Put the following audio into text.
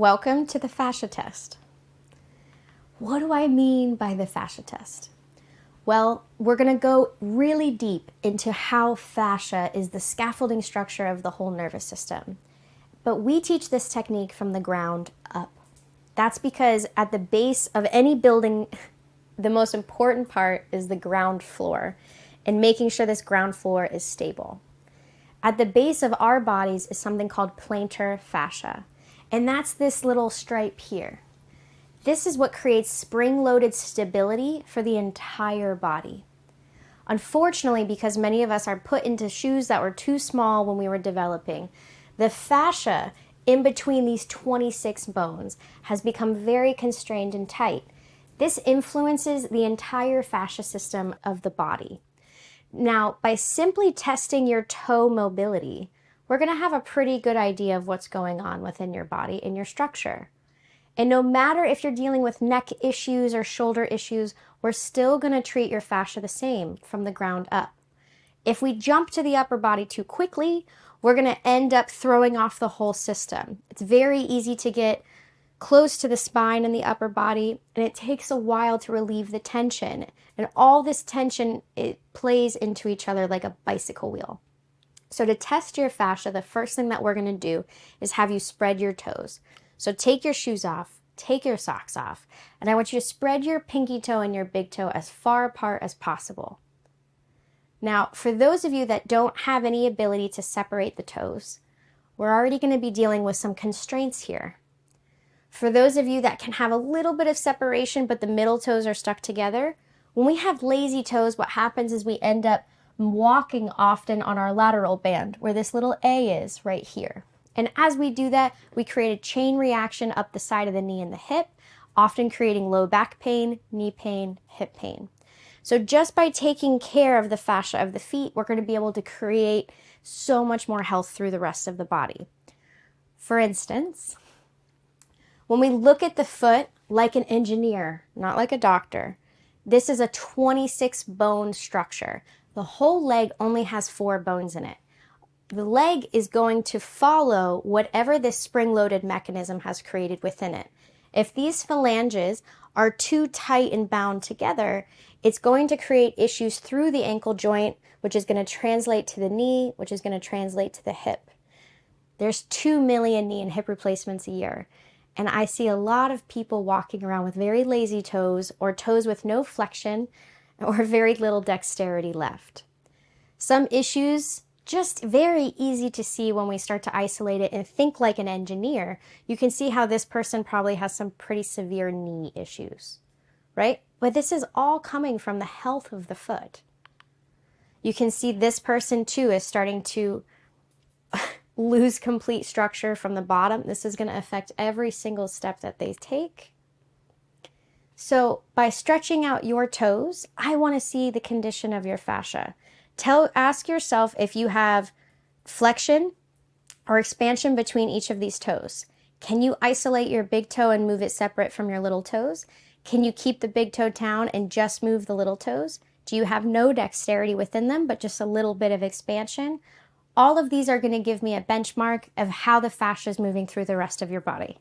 Welcome to the Fascia Test. What do I mean by the Fascia Test? Well, we're going to go really deep into how fascia is the scaffolding structure of the whole nervous system. But we teach this technique from the ground up. That's because at the base of any building, the most important part is the ground floor and making sure this ground floor is stable. At the base of our bodies is something called plantar fascia. And that's this little stripe here. This is what creates spring-loaded stability for the entire body. Unfortunately, because many of us are put into shoes that were too small when we were developing, the fascia in between these 26 bones has become very constrained and tight. This influences the entire fascia system of the body. Now, by simply testing your toe mobility, we're going to have a pretty good idea of what's going on within your body and your structure. And no matter if you're dealing with neck issues or shoulder issues, we're still going to treat your fascia the same from the ground up. If we jump to the upper body too quickly, we're going to end up throwing off the whole system. It's very easy to get close to the spine and the upper body, and it takes a while to relieve the tension. And all this tension, it plays into each other like a bicycle wheel. So to test your fascia, the first thing that we're going to do is have you spread your toes. So take your shoes off, take your socks off, and I want you to spread your pinky toe and your big toe as far apart as possible. Now, for those of you that don't have any ability to separate the toes, we're already going to be dealing with some constraints here. For those of you that can have a little bit of separation, but the middle toes are stuck together, when we have lazy toes, what happens is we end up walking often on our lateral band, where this little A is right here. And as we do that, we create a chain reaction up the side of the knee and the hip, often creating low back pain, knee pain, hip pain. So just by taking care of the fascia of the feet, we're going to be able to create so much more health through the rest of the body. For instance, when we look at the foot like an engineer, not like a doctor, this is a 26 bone structure. The whole leg only has 4 bones in it. The leg is going to follow whatever this spring-loaded mechanism has created within it. If these phalanges are too tight and bound together, it's going to create issues through the ankle joint, which is going to translate to the knee, which is going to translate to the hip. There's 2 million knee and hip replacements a year. And I see a lot of people walking around with very lazy toes or toes with no flexion or very little dexterity left. Some issues, just very easy to see when we start to isolate it and think like an engineer. You can see how this person probably has some pretty severe knee issues, right? But this is all coming from the health of the foot. You can see this person too is starting to lose complete structure from the bottom. This is going to affect every single step that they take. So by stretching out your toes, I want to see the condition of your fascia. Ask yourself if you have flexion or expansion between each of these toes. Can you isolate your big toe and move it separate from your little toes? Can you keep the big toe down and just move the little toes? Do you have no dexterity within them, but just a little bit of expansion? All of these are going to give me a benchmark of how the fascia is moving through the rest of your body.